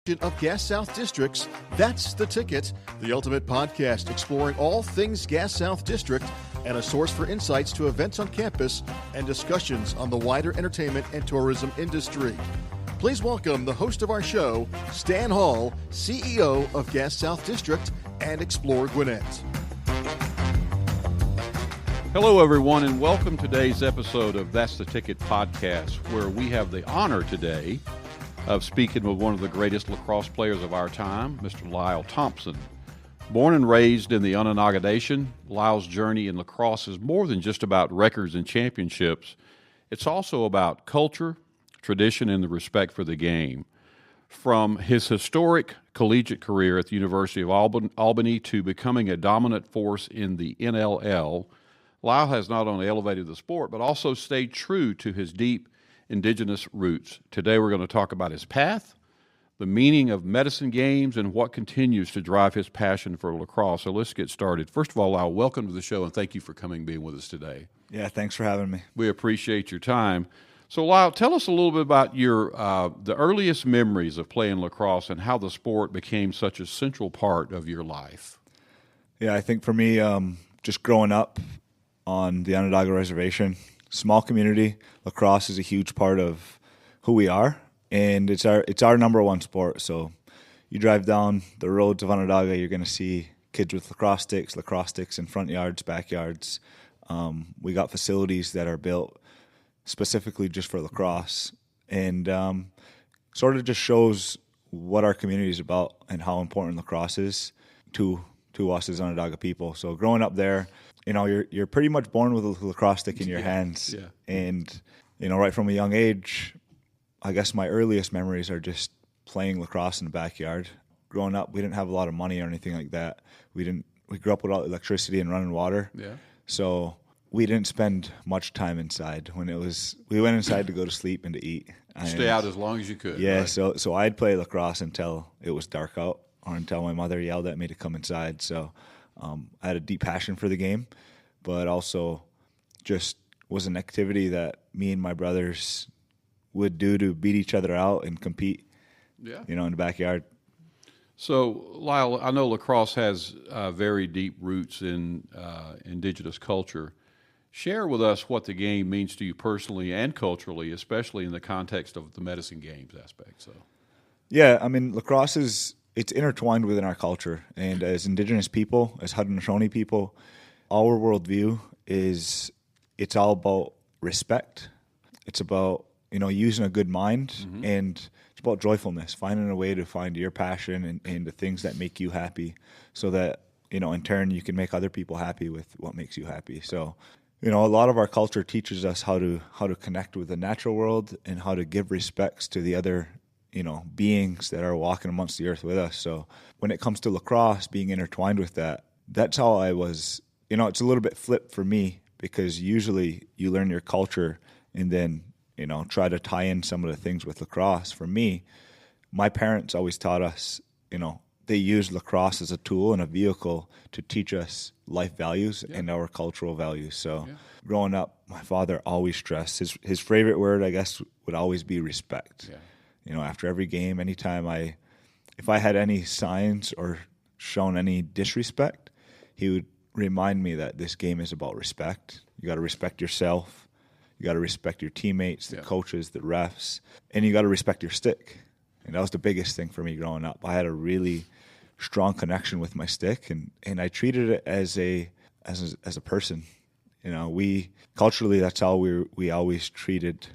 Of Gas South District's That's the Ticket, the ultimate podcast exploring all things Gas South District and a source for insights to events on campus and discussions on the wider entertainment and tourism industry. Please welcome the host of our show, Stan Hall, CEO of Gas South District and Explore Gwinnett. Hello, everyone, and welcome to today's episode of That's the Ticket podcast, where we have the honor today of speaking with one of the greatest lacrosse players of our time, Mr. Lyle Thompson. Born and raised in the Onondaga Nation, Lyle's journey in lacrosse is more than just about records and championships. It's also about culture, tradition, and the respect for the game. From his historic collegiate career at the University of Albany to becoming a dominant force in the NLL, Lyle has not only elevated the sport, but also stayed true to his deep indigenous roots. Today we're going to talk about his path, the meaning of medicine games, and what continues to drive his passion for lacrosse. So let's get started. First of all, Lyle, welcome to the show, and thank you for being with us today. Yeah, thanks for having me. We appreciate your time. So Lyle, tell us a little bit about your the earliest memories of playing lacrosse and how the sport became such a central part of your life. Yeah, I think for me, just growing up on the Onondaga Reservation, small community, lacrosse is a huge part of who we are, and it's our number one sport. So you drive down the roads of Onondaga, you're going to see kids with lacrosse sticks in front yards, backyards. We got facilities that are built specifically just for lacrosse, and sort of just shows what our community is about and how important lacrosse is to us as Onondaga people. So growing up there, you know, you're pretty much born with a lacrosse stick in your hands. Yeah. And, you know, right from a young age, I guess my earliest memories are just playing lacrosse in the backyard. Growing up, we didn't have a lot of money or anything like that. We grew up without electricity and running water. Yeah. So we didn't spend much time inside. We went inside to go to sleep and to eat. Stay out as long as you could. Yeah, right? so I'd play lacrosse until it was dark out or until my mother yelled at me to come inside. So I had a deep passion for the game, but also just was an activity that me and my brothers would do to beat each other out and compete, you know, in the backyard. So, Lyle, I know lacrosse has very deep roots in indigenous culture. Share with us what the game means to you personally and culturally, especially in the context of the medicine games aspect. So, yeah, I mean, lacrosse it's intertwined within our culture, and as Indigenous people, as Haudenosaunee people, our worldview is it's all about respect. It's about, you know, using a good mind, and it's about joyfulness, finding a way to find your passion and the things that make you happy, so that, you know, in turn you can make other people happy with what makes you happy. So, you know, a lot of our culture teaches us how to connect with the natural world and how to give respects to the other, you know, beings that are walking amongst the earth with us. So when it comes to lacrosse being intertwined with that, that's how I was, you know, it's a little bit flipped for me, because usually you learn your culture and then, you know, try to tie in some of the things with lacrosse. For me, my parents always taught us, you know, they used lacrosse as a tool and a vehicle to teach us life values and our cultural values. So growing up, my father always stressed, his favorite word, I guess, would always be respect. Yeah. You know, after every game, anytime if I had any signs or shown any disrespect, he would remind me that this game is about respect. You got to respect yourself. You got to respect your teammates, the coaches, the refs, and you got to respect your stick. And that was the biggest thing for me growing up. I had a really strong connection with my stick, and I treated it as a person. You know, culturally, that's how we always treated.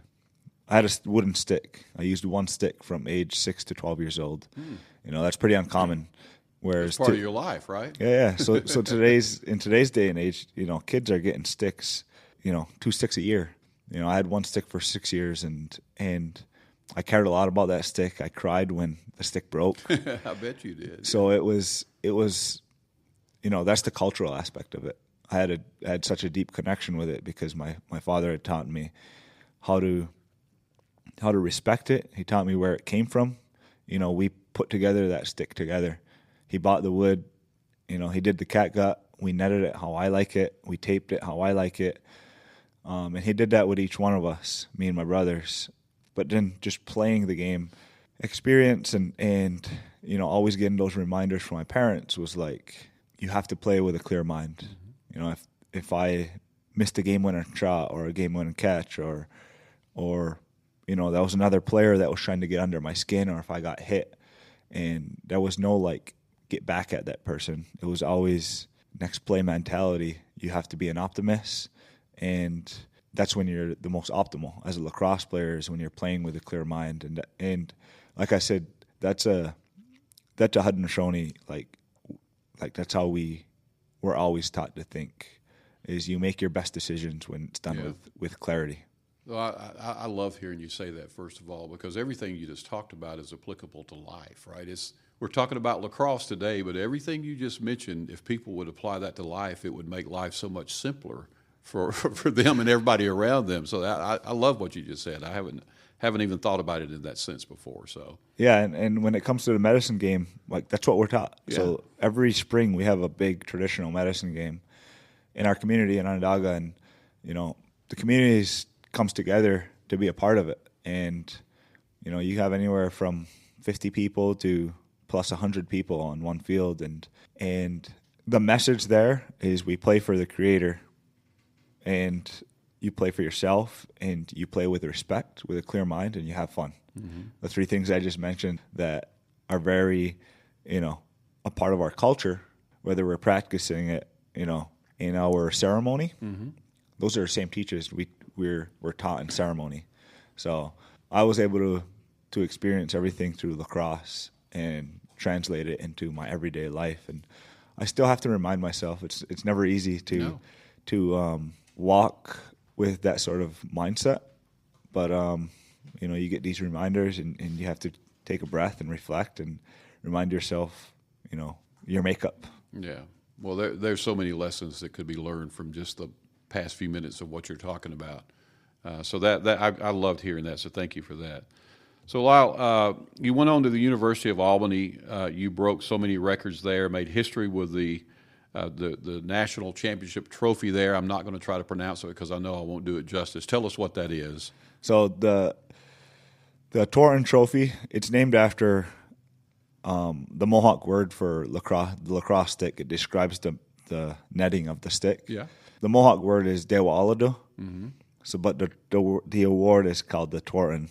I had a wooden stick. I used one stick from age 6 to 12 years old. You know, that's pretty uncommon. Whereas it's part of your life, right? Yeah. So in today's day and age, you know, kids are getting sticks, you know, 2 sticks a year. You know, I had one stick for 6 years, and I cared a lot about that stick. I cried when the stick broke. I bet you did. So it was, you know, that's the cultural aspect of it. I had such a deep connection with it because my father had taught me how to respect it. He taught me where it came from. You know, we put together that stick together. He bought the wood. You know, he did the catgut. We netted it how I like it. We taped it how I like it. And he did that with each one of us, me and my brothers. But then just playing the game, experience and always getting those reminders from my parents was like, you have to play with a clear mind. If I missed a game-winner shot or a game-winning catch or that was another player that was trying to get under my skin, or if I got hit, and there was no like get back at that person. It was always next play mentality. You have to be an optimist, and that's when you're the most optimal as a lacrosse player, is when you're playing with a clear mind. And like I said, that's a Haudenosaunee, like that's how we were always taught to think, is you make your best decisions when it's done with clarity. Well, I love hearing you say that, first of all, because everything you just talked about is applicable to life, right? We're talking about lacrosse today, but everything you just mentioned, if people would apply that to life, it would make life so much simpler for them and everybody around them. So I love what you just said. I haven't even thought about it in that sense before. So yeah, and when it comes to the medicine game, like that's what we're taught. Yeah. So every spring we have a big traditional medicine game in our community in Onondaga, and the communities comes together to be a part of it. And you have anywhere from 50 people to plus 100 people on one field, and the message there is we play for the creator, and you play for yourself, and you play with respect, with a clear mind, and you have fun. Mm-hmm. The three things I just mentioned that are very a part of our culture, whether we're practicing it in our ceremony. Mm-hmm. Those are the same teachers we're taught in ceremony. So I was able to experience everything through lacrosse and translate it into my everyday life. And I still have to remind myself it's never easy to walk with that sort of mindset. But you get these reminders, and you have to take a breath and reflect and remind yourself, your makeup. Yeah. Well, there's so many lessons that could be learned from just the past few minutes of what you're talking about. So that I loved hearing that. So thank you for that. So Lyle, you went on to the University of Albany. You broke so many records there, made history with the national championship trophy there. I'm not going to try to pronounce it because I know I won't do it justice. Tell us what that is. So the Torton Trophy, it's named after the Mohawk word for lacrosse, the lacrosse stick. It describes the netting of the stick. Yeah. The Mohawk word is Dewa'alado. Mm-hmm. So, but the award is called the Torton,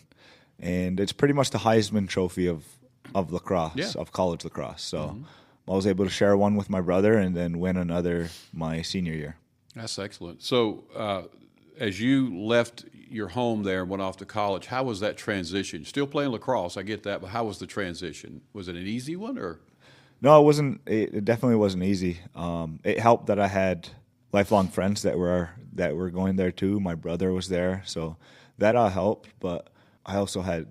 and it's pretty much the Heisman Trophy of lacrosse, of college lacrosse. So, I was able to share one with my brother and then win another my senior year. That's excellent. So, as you left your home there and went off to college, how was that transition? Still playing lacrosse, I get that, but how was the transition? Was it an easy one, or? No, it wasn't. It definitely wasn't easy. It helped that I had lifelong friends that were going there too. My brother was there, so that all helped. But I also had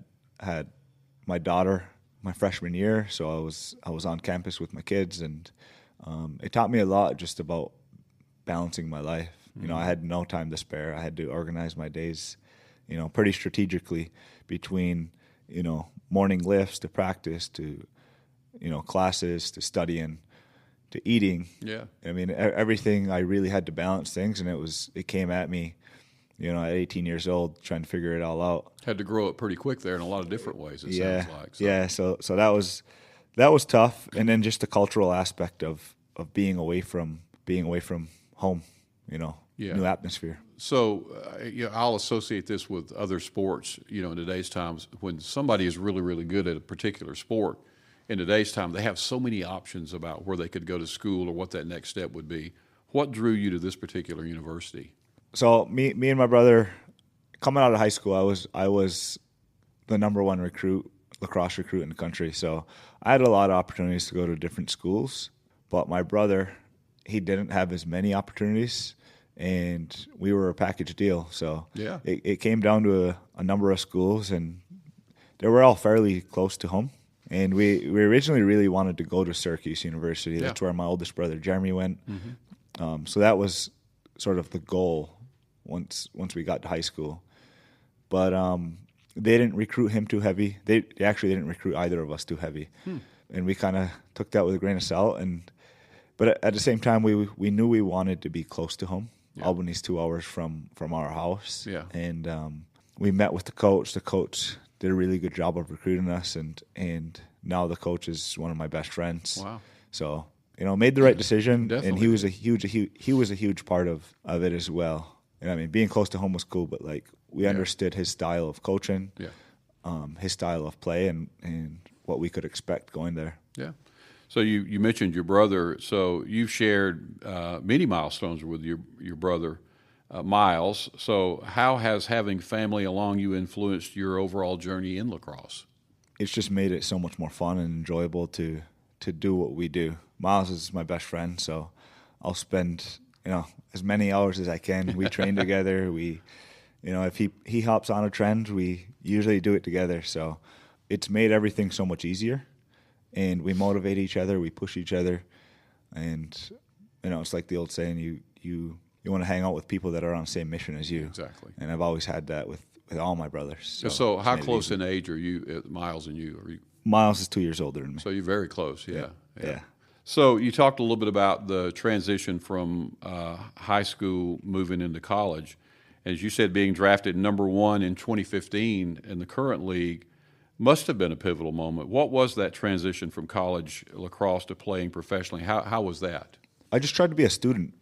my daughter my freshman year, so I was on campus with my kids, and it taught me a lot just about balancing my life. Mm-hmm. I had no time to spare. I had to organize my days, pretty strategically between morning lifts to practice to classes to studying to eating. Yeah. I mean, everything, I really had to balance things, and it came at me, at 18 years old, trying to figure it all out. Had to grow up pretty quick there in a lot of different ways, it sounds like. So. Yeah, so that was tough. And then just the cultural aspect of being away from home, new atmosphere. So I'll associate this with other sports, in today's times. When somebody is really, really good at a particular sport, in today's time, they have so many options about where they could go to school or what that next step would be. What drew you to this particular university? So me and my brother, coming out of high school, I was the number one lacrosse recruit in the country. So I had a lot of opportunities to go to different schools, but my brother, he didn't have as many opportunities, and we were a package deal. So yeah, it came down to a number of schools, and they were all fairly close to home. And we originally really wanted to go to Syracuse University. Yeah. That's where my oldest brother, Jeremy, went. Mm-hmm. So that was sort of the goal once we got to high school. But they didn't recruit him too heavy. They actually didn't recruit either of us too heavy. And we kind of took that with a grain of salt. But at the same time, we knew we wanted to be close to home. Yeah. Albany's 2 hours from our house. Yeah. And we met with the coach. The coach did a really good job of recruiting us, and now the coach is one of my best friends. Wow. So, made the right decision, Definitely. and he was a huge part of it as well. I mean, being close to home was cool, but like we understood his style of coaching, his style of play, and what we could expect going there. Yeah. So you mentioned your brother. So you've shared many milestones with your brother, Miles. So how has having family along you influenced your overall journey in lacrosse? It's just made it so much more fun and enjoyable to do what we do. Miles is my best friend, so I'll spend as many hours as I can. We train together. We, if he hops on a trend, we usually do it together. So it's made everything so much easier, and we motivate each other. We push each other, and it's like the old saying: you want to hang out with people that are on the same mission as you. Exactly. And I've always had that with all my brothers. So how close in age are you, Miles and you? Are you? Miles is 2 years older than me. So you're very close. Yeah. So you talked a little bit about the transition from high school moving into college. As you said, being drafted number 1 in 2015 in the current league must have been a pivotal moment. What was that transition from college lacrosse to playing professionally? How was that? I just tried to be a student.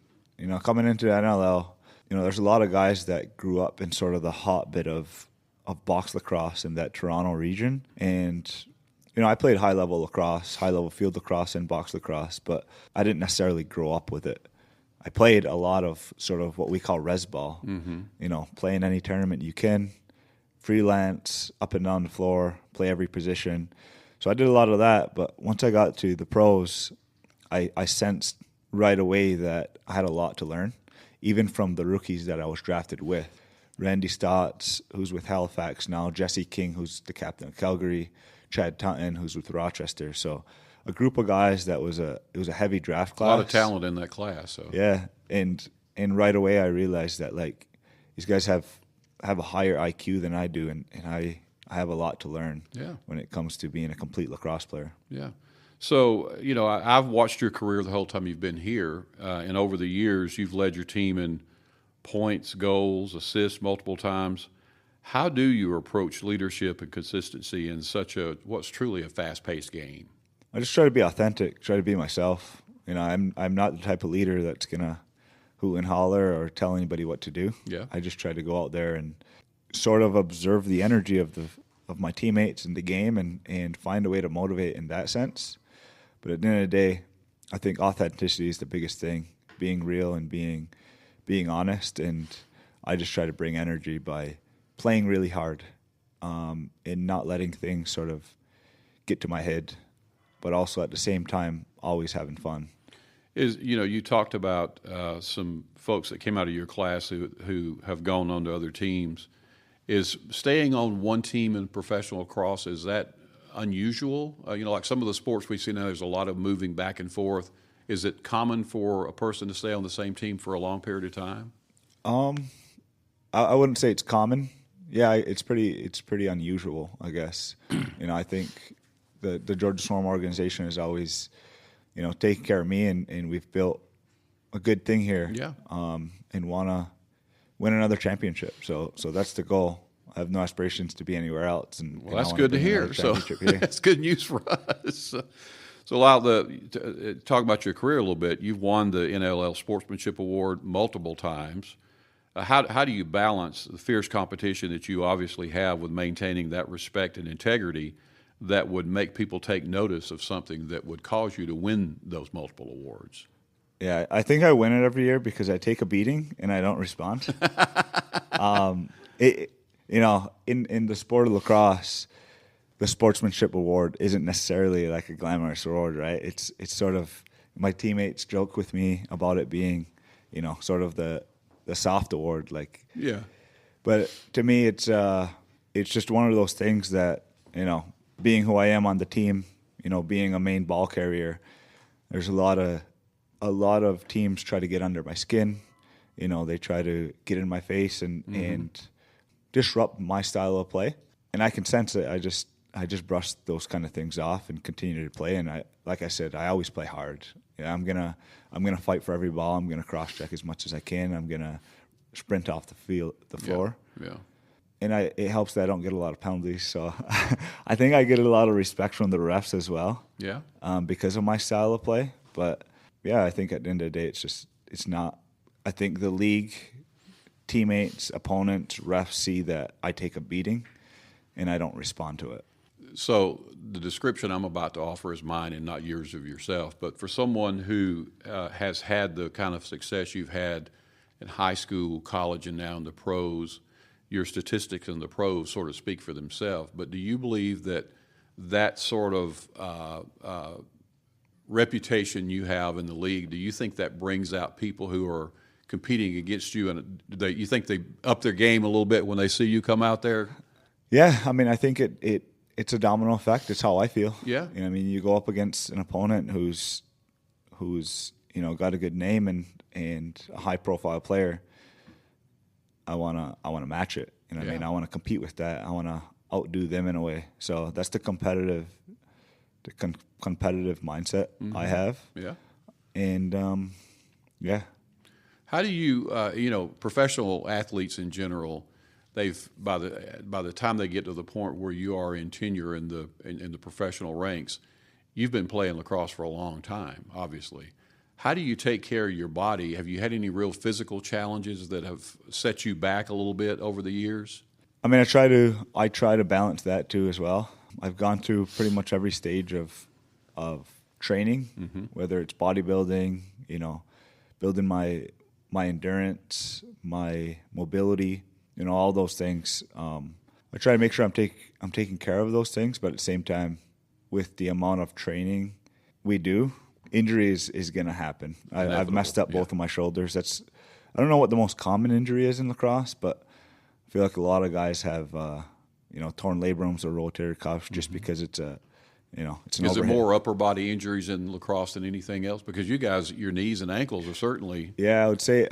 Coming into the NLL, there's a lot of guys that grew up in sort of the hotbed of box lacrosse in that Toronto region. And I played high-level lacrosse, high-level field lacrosse, and box lacrosse, but I didn't necessarily grow up with it. I played a lot of sort of what we call res ball, playing any tournament you can, freelance, up and down the floor, play every position. So I did a lot of that, but once I got to the pros, I sensed right away that I had a lot to learn, even from the rookies that I was drafted with. Randy Stotts, who's with Halifax now, Jesse King, who's the captain of Calgary, Chad Tunton, who's with Rochester. So a group of guys that it was a heavy draft class. A lot of talent in that class. So. Yeah, and right away I realized that like these guys have a higher IQ than I do, and I have a lot to learn when it comes to being a complete lacrosse player. Yeah. So, I've watched your career the whole time you've been here, and over the years you've led your team in points, goals, assists multiple times. How do you approach leadership and consistency in what's truly a fast-paced game? I just try to be authentic, try to be myself. I'm not the type of leader that's gonna hoot and holler or tell anybody what to do. Yeah. I just try to go out there and sort of observe the energy of my teammates in the game and find a way to motivate in that sense. But at the end of the day, I think authenticity is the biggest thing, being real and being honest. And I just try to bring energy by playing really hard and not letting things sort of get to my head, but also at the same time always having fun. You talked about some folks that came out of your class who have gone on to other teams. Is staying on one team in professional lacrosse, is that unusual? Like some of the sports we see now, there's a lot of moving back and forth. Is it common for a person to stay on the same team for a long period of time? I wouldn't say it's common. Yeah, it's pretty unusual, I guess. I think the Georgia Swarm organization has always, taken care of me, and we've built a good thing here. Yeah. And want to win another championship. So that's the goal. I have no aspirations to be anywhere else. And that's good to hear. So that's good news for us. So Lyle, talk about your career a little bit. You've won the NLL Sportsmanship Award multiple times. How do you balance the fierce competition that you obviously have with maintaining that respect and integrity that would make people take notice of something that would cause you to win those multiple awards? Yeah, I think I win it every year because I take a beating and I don't respond. In the sport of lacrosse, the Sportsmanship Award isn't necessarily like a glamorous award, right? It's sort of, my teammates joke with me about it being, sort of the soft award, like. Yeah. But to me, it's just one of those things that, being who I am on the team, being a main ball carrier, there's a lot of teams try to get under my skin. They try to get in my face and disrupt my style of play. And I can sense it. I just brush those kind of things off and continue to play. And like I said, I always play hard. I'm gonna fight for every ball. I'm gonna cross check as much as I can. I'm gonna sprint off the floor. Yeah. and it helps that I don't get a lot of penalties. So I think I get a lot of respect from the refs as well. Yeah. Because of my style of play. But yeah, I think at the end of the day, it's not. I think the league, teammates, opponents, refs see that I take a beating, and I don't respond to it. So the description I'm about to offer is mine and not yours of yourself. But for someone who has had the kind of success you've had in high school, college, and now in the pros, your statistics in the pros sort of speak for themselves. But do you believe that sort of reputation you have in the league, do you think that brings out people who are competing against you, and you think they up their game a little bit when they see you come out there? Yeah, I mean, I think it's a domino effect. It's how I feel. Yeah. I mean, you go up against an opponent who's got a good name and a high profile player. I wanna match it. I mean, I want to compete with that. I want to outdo them in a way. So that's the competitive mindset I have. Yeah. And yeah. How do you professional athletes in general? They've by the time they get to the point where you are in tenure in the professional ranks, you've been playing lacrosse for a long time, obviously. How do you take care of your body? Have you had any real physical challenges that have set you back a little bit over the years? I mean, I try to balance that too as well. I've gone through pretty much every stage of training, whether it's bodybuilding, building my endurance, my mobility, all those things. I try to make sure I'm taking care of those things, but at the same time, with the amount of training we do, injury is going to happen. I've messed up both of my shoulders. I don't know what the most common injury is in lacrosse, but I feel like a lot of guys have torn labrums or rotator cuffs just because it's an Is overhit. there more upper body injuries in lacrosse than anything else? Because you guys, your knees and ankles are certainly. Yeah, I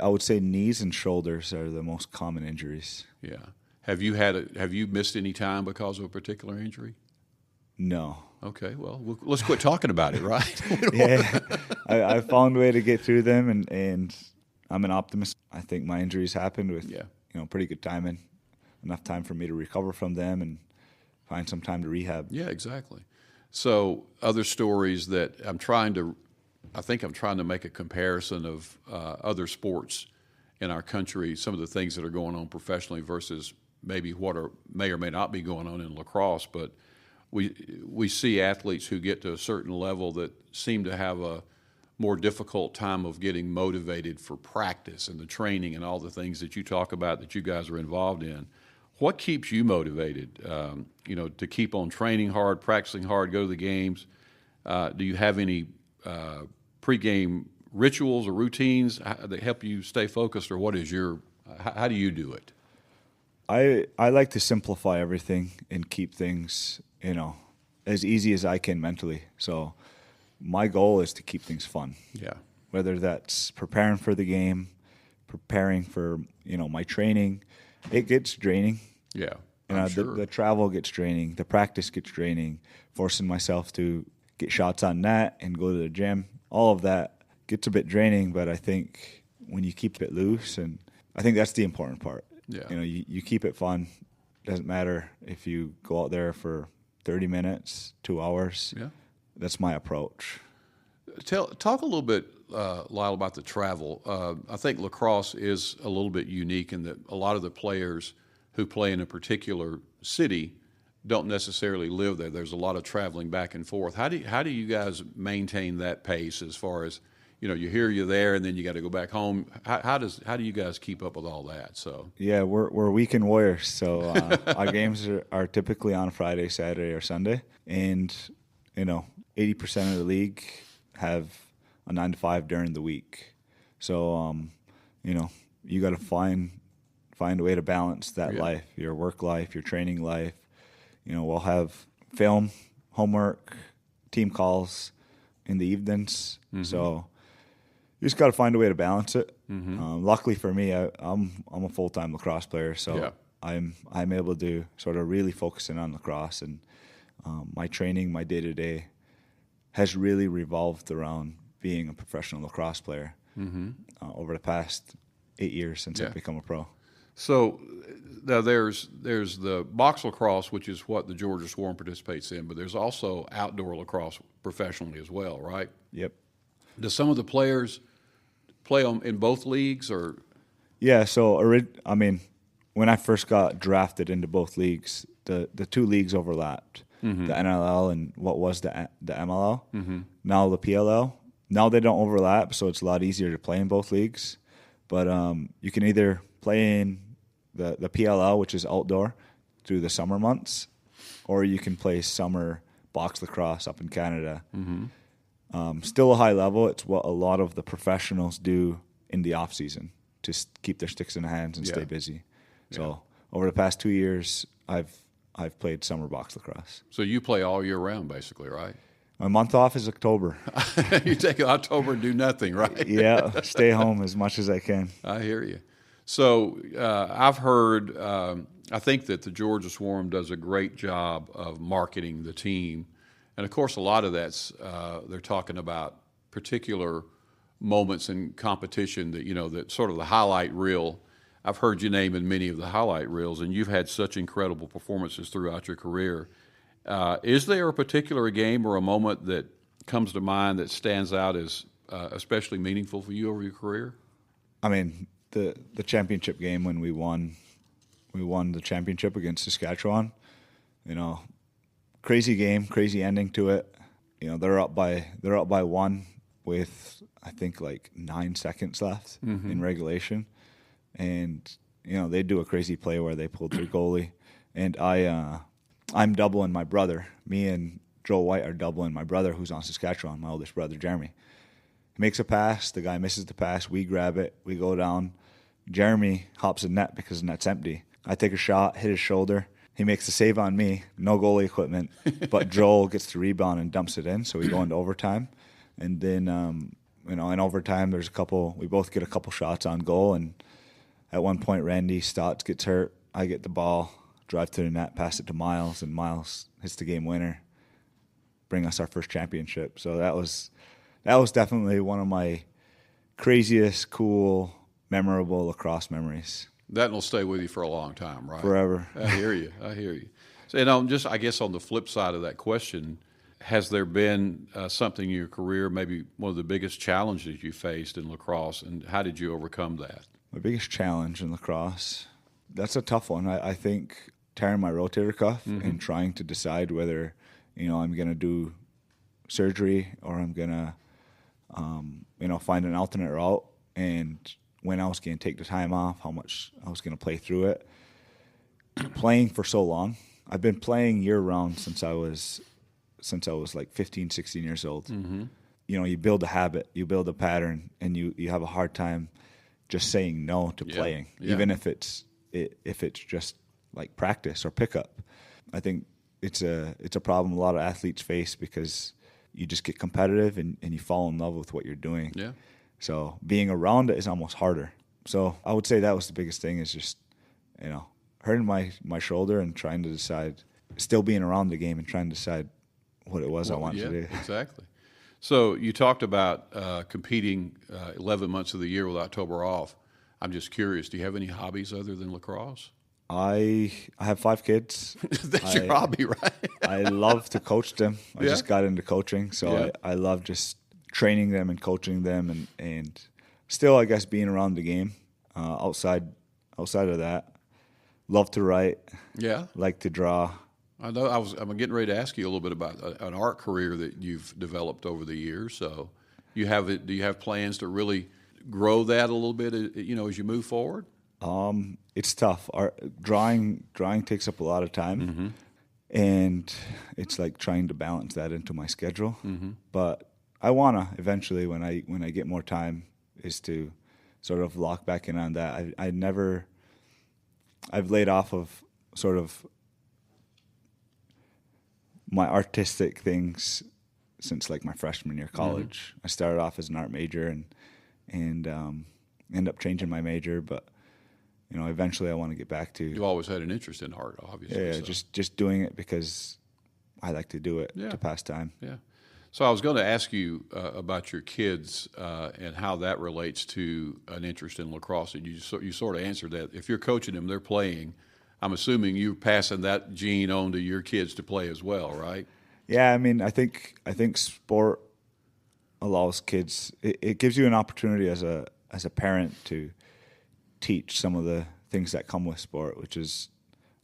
would say knees and shoulders are the most common injuries. Yeah. Have you missed any time because of a particular injury? No. Okay, well, let's quit talking about it, right? Yeah, I found a way to get through them, and I'm an optimist. I think my injuries happened with pretty good timing, enough time for me to recover from them and find some time to rehab. Yeah, exactly. So other stories that I'm trying to make a comparison of other sports in our country, some of the things that are going on professionally versus maybe what may or may not be going on in lacrosse, but we see athletes who get to a certain level that seem to have a more difficult time of getting motivated for practice and the training and all the things that you talk about that you guys are involved in. What keeps you motivated, to keep on training hard, practicing hard, go to the games? Do you have any pregame rituals or routines that help you stay focused, or how do you do it? I like to simplify everything and keep things, as easy as I can mentally. So my goal is to keep things fun. Yeah. Whether that's preparing for the game, preparing for, my training. It gets draining. Yeah. The travel gets draining. The practice gets draining. Forcing myself to get shots on net and go to the gym. All of that gets a bit draining, but I think when you keep it loose, and I think that's the important part. Yeah. You keep it fun. Doesn't matter if you go out there for 30 minutes, 2 hours. Yeah. That's my approach. Talk a little bit, Lyle, about the travel. I think lacrosse is a little bit unique in that a lot of the players who play in a particular city don't necessarily live there. There's a lot of traveling back and forth. How do you guys maintain that pace as far as, you're there and then you got to go back home? How do you guys keep up with all that? So yeah, we're weekend warriors. So our games are typically on Friday, Saturday, or Sunday, and 80% of the league have a 9 to 5 during the week. So you got to find a way to balance that life, your work life, your training life. We'll have film, homework, team calls in the evenings. Mm-hmm. So you just got to find a way to balance it. Mm-hmm. Luckily for me, I'm a full-time lacrosse player, so I'm able to sort of really focus in on lacrosse, and my training, my day-to-day has really revolved around being a professional lacrosse player over the past 8 years since I've become a pro. So now there's the box lacrosse, which is what the Georgia Swarm participates in, but there's also outdoor lacrosse professionally as well, right? Yep. Do some of the players play in both leagues, or? Yeah, so when I first got drafted into both leagues, the two leagues overlapped, the NLL and what was the MLL, now the PLL. Now they don't overlap, so it's a lot easier to play in both leagues. But you can either play in the PLL, which is outdoor, through the summer months, or you can play summer box lacrosse up in Canada. Still a high level. It's what a lot of the professionals do in the off season to keep their sticks in the hands and stay busy. So over the past 2 years, I've played summer box lacrosse. So you play all year round, basically, right? My month off is October. You take October and do nothing, right? Yeah, stay home as much as I can. I hear you. So I've heard, I think that the Georgia Swarm does a great job of marketing the team. And, of course, a lot of that's they're talking about particular moments in competition that sort of the highlight reel. I've heard you name in many of the highlight reels, and you've had such incredible performances throughout your career. Is there a particular game or a moment that comes to mind that stands out as especially meaningful for you over your career? I mean, the championship game when we won the championship against Saskatchewan. Crazy game, crazy ending to it. They're up by one with I think like 9 seconds left in regulation, and they do a crazy play where they pulled their goalie, and I'm doubling my brother. Me and Joel White are doubling my brother, who's on Saskatchewan, my oldest brother, Jeremy. He makes a pass. The guy misses the pass. We grab it. We go down. Jeremy hops in net because the net's empty. I take a shot, hit his shoulder. He makes the save on me. No goalie equipment. But Joel gets the rebound and dumps it in, so we go into overtime. And then, in overtime, we both get a couple shots on goal. And at one point, Randy Stotts gets hurt. I get the ball, drive to the net, pass it to Miles, and Miles hits the game winner, bring us our first championship. So that was definitely one of my craziest, cool, memorable lacrosse memories. That will stay with you for a long time, right? Forever. I hear you. So, just I guess on the flip side of that question, has there been something in your career, maybe one of the biggest challenges you faced in lacrosse, and how did you overcome that? My biggest challenge in lacrosse, that's a tough one. I think tearing my rotator cuff and trying to decide whether, I'm going to do surgery or I'm going to, find an alternate route, and when I was going to take the time off, how much I was going to play through it. Playing for so long. I've been playing year-round since I was like 15, 16 years old. You build a habit, you build a pattern, and you have a hard time just saying no to playing, even if it's just like practice or pickup. I think it's a problem a lot of athletes face because you just get competitive and you fall in love with what you're doing. Yeah. So being around it is almost harder. So I would say that was the biggest thing, is just, hurting my shoulder and trying to decide, still being around the game and trying to decide what it was I wanted to do. Exactly. So you talked about competing 11 months of the year with October off. I'm just curious, do you have any hobbies other than lacrosse? I have 5 kids. That's your hobby, right? I love to coach them. I just got into coaching, so I love just training them and coaching them, and still, I guess, being around the game. Outside of that, love to write. Yeah, like to draw. I know. I'm getting ready to ask you a little bit about an art career that you've developed over the years. So, do you have plans to really grow that a little bit? As you move forward. It's tough. Drawing takes up a lot of time, and it's like trying to balance that into my schedule. But I wanna eventually, when I get more time, is to sort of lock back in on that. I've laid off of sort of my artistic things since like my freshman year of college. I started off as an art major and end up changing my major, but eventually I want to get back to. You've always had an interest in art, obviously. Yeah, so. just doing it because I like to do it to pass time. Yeah. So I was going to ask you about your kids and how that relates to an interest in lacrosse. And you sort of answered that. If you're coaching them, they're playing. I'm assuming you're passing that gene on to your kids to play as well, right? Yeah, I mean, I think sport allows kids. It gives you an opportunity as a parent to teach some of the things that come with sport, which is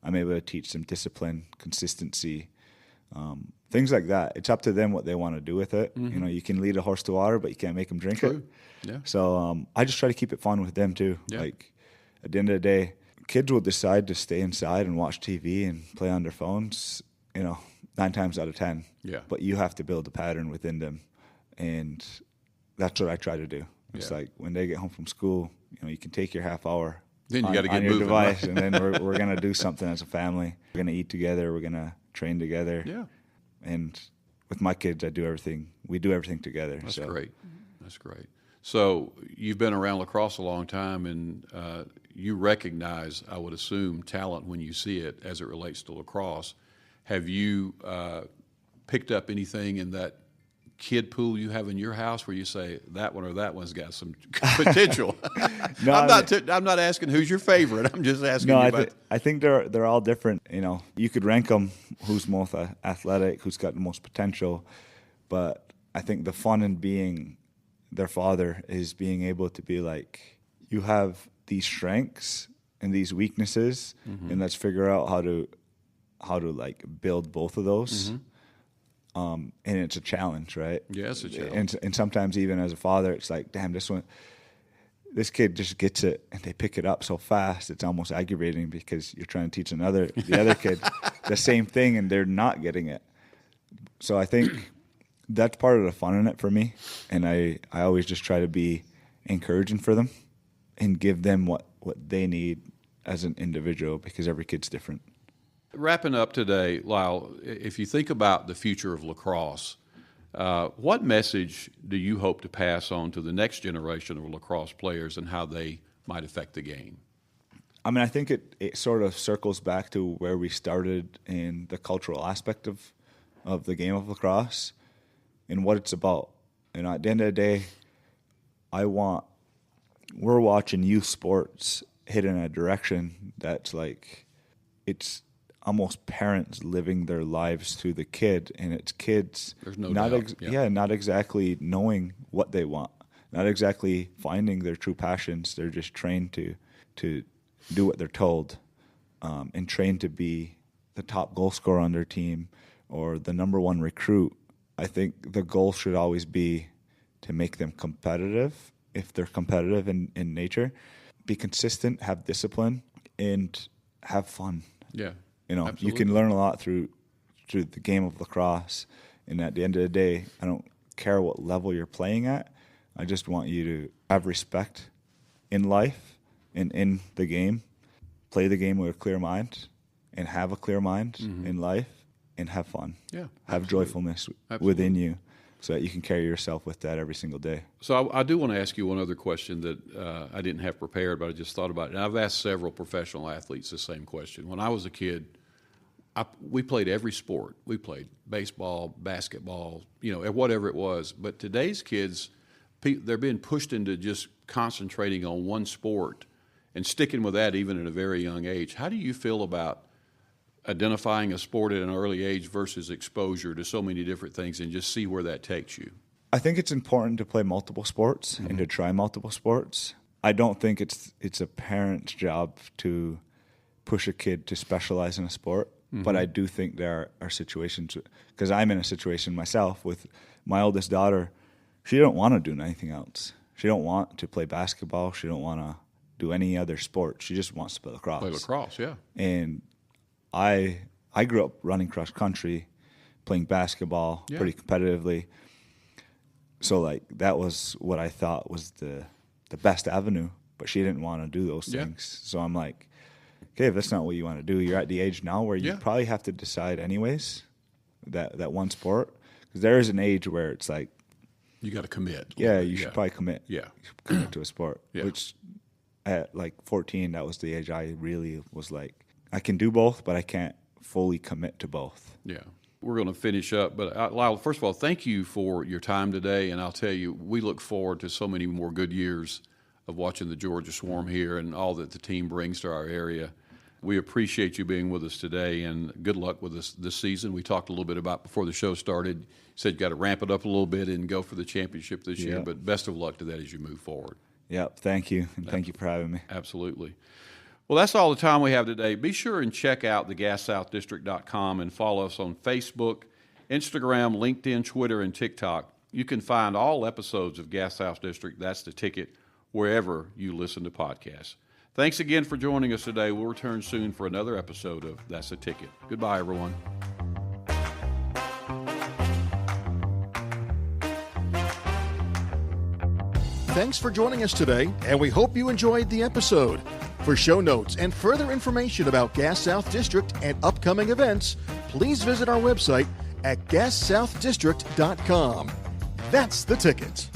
I'm able to teach them discipline, consistency, things like that. It's up to them what they want to do with it. Mm-hmm. You know, you can lead a horse to water, but you can't make them drink True. it. Yeah. So I just try to keep it fun with them too. Yeah. Like at the end of the day, kids will decide to stay inside and watch TV and play on their phones, 9 times out of 10. Yeah. But you have to build a pattern within them. And that's what I try to do. It's Yeah. like when they get home from school, you can take your half hour Then you on, got to get on your moving, device, right? and then we're going to do something as a family. We're going to eat together. We're going to train together. Yeah. And with my kids, we do everything together. That's so. great. That's great. So you've been around lacrosse a long time, and you recognize, I would assume, talent when you see it as it relates to lacrosse. Have you picked up anything in that kid pool you have in your house where you say that one or that one's got some potential? No, I'm not asking who's your favorite. I'm just asking. No, you I think they're all different. You could rank them who's most athletic, who's got the most potential, but I think the fun in being their father is being able to be like, you have these strengths and these weaknesses, and let's figure out how to like build both of those. And it's a challenge, right? Yeah, it's a challenge. And sometimes even as a father, it's like, damn, this kid just gets it, and they pick it up so fast. It's almost aggravating because you're trying to teach the other kid the same thing, and they're not getting it. So I think that's part of the fun in it for me. And I always just try to be encouraging for them and give them what they need as an individual, because every kid's different. Wrapping up today, Lyle, if you think about the future of lacrosse, what message do you hope to pass on to the next generation of lacrosse players and how they might affect the game? I mean, I think it sort of circles back to where we started in the cultural aspect of the game of lacrosse and what it's about. At the end of the day, we're watching youth sports head in a direction that's like, it's almost parents living their lives through the kid, and it's kids There's no doubt. not exactly knowing what they want, not exactly finding their true passions. They're just trained to do what they're told, and trained to be the top goal scorer on their team or the number one recruit. I think the goal should always be to make them competitive, if they're competitive in nature, be consistent, have discipline, and have fun. Yeah. You can learn a lot through the game of lacrosse. And at the end of the day, I don't care what level you're playing at. I just want you to have respect in life and in the game, play the game with a clear mind, and have a clear mind in life, and have fun. Yeah, have joyfulness within you, so that you can carry yourself with that every single day. So I do want to ask you one other question that I didn't have prepared, but I just thought about it. And I've asked several professional athletes the same question. When I was a kid, we played every sport. We played baseball, basketball, whatever it was. But today's kids, they're being pushed into just concentrating on one sport and sticking with that even at a very young age. How do you feel about identifying a sport at an early age versus exposure to so many different things and just see where that takes you? I think it's important to play multiple sports and to try multiple sports. I don't think it's a parent's job to push a kid to specialize in a sport, but I do think there are situations, because I'm in a situation myself with my oldest daughter. She don't want to do anything else. She don't want to play basketball. She don't want to do any other sport. She just wants to play lacrosse. Play lacrosse, yeah. And I grew up running cross country, playing basketball pretty competitively. So like that was what I thought was the best avenue, but she didn't want to do those things. So I'm like, okay, if that's not what you want to do, you're at the age now where you probably have to decide anyways that one sport, because there is an age where it's like you got to commit. Yeah, you should probably commit. Yeah, you should commit to a sport. Yeah. Which at like 14, that was the age I really was like, I can do both, but I can't fully commit to both. Yeah. we're going to finish up. But Lyle, first of all, thank you for your time today. And I'll tell you, we look forward to so many more good years of watching the Georgia Swarm here and all that the team brings to our area. We appreciate you being with us today, and good luck with us this season. We talked a little bit about before the show started. You said you got to ramp it up a little bit and go for the championship this year, but best of luck to that as you move forward. Yep, thank you, and thank you for having me. Absolutely. Well, that's all the time we have today. Be sure and check out thegassouthdistrict.com and follow us on Facebook, Instagram, LinkedIn, Twitter, and TikTok. You can find all episodes of Gas South District, That's the Ticket, wherever you listen to podcasts. Thanks again for joining us today. We'll return soon for another episode of That's the Ticket. Goodbye, everyone. Thanks for joining us today, and we hope you enjoyed the episode. For show notes and further information about Gas South District and upcoming events, please visit our website at gassouthdistrict.com. That's the Ticket.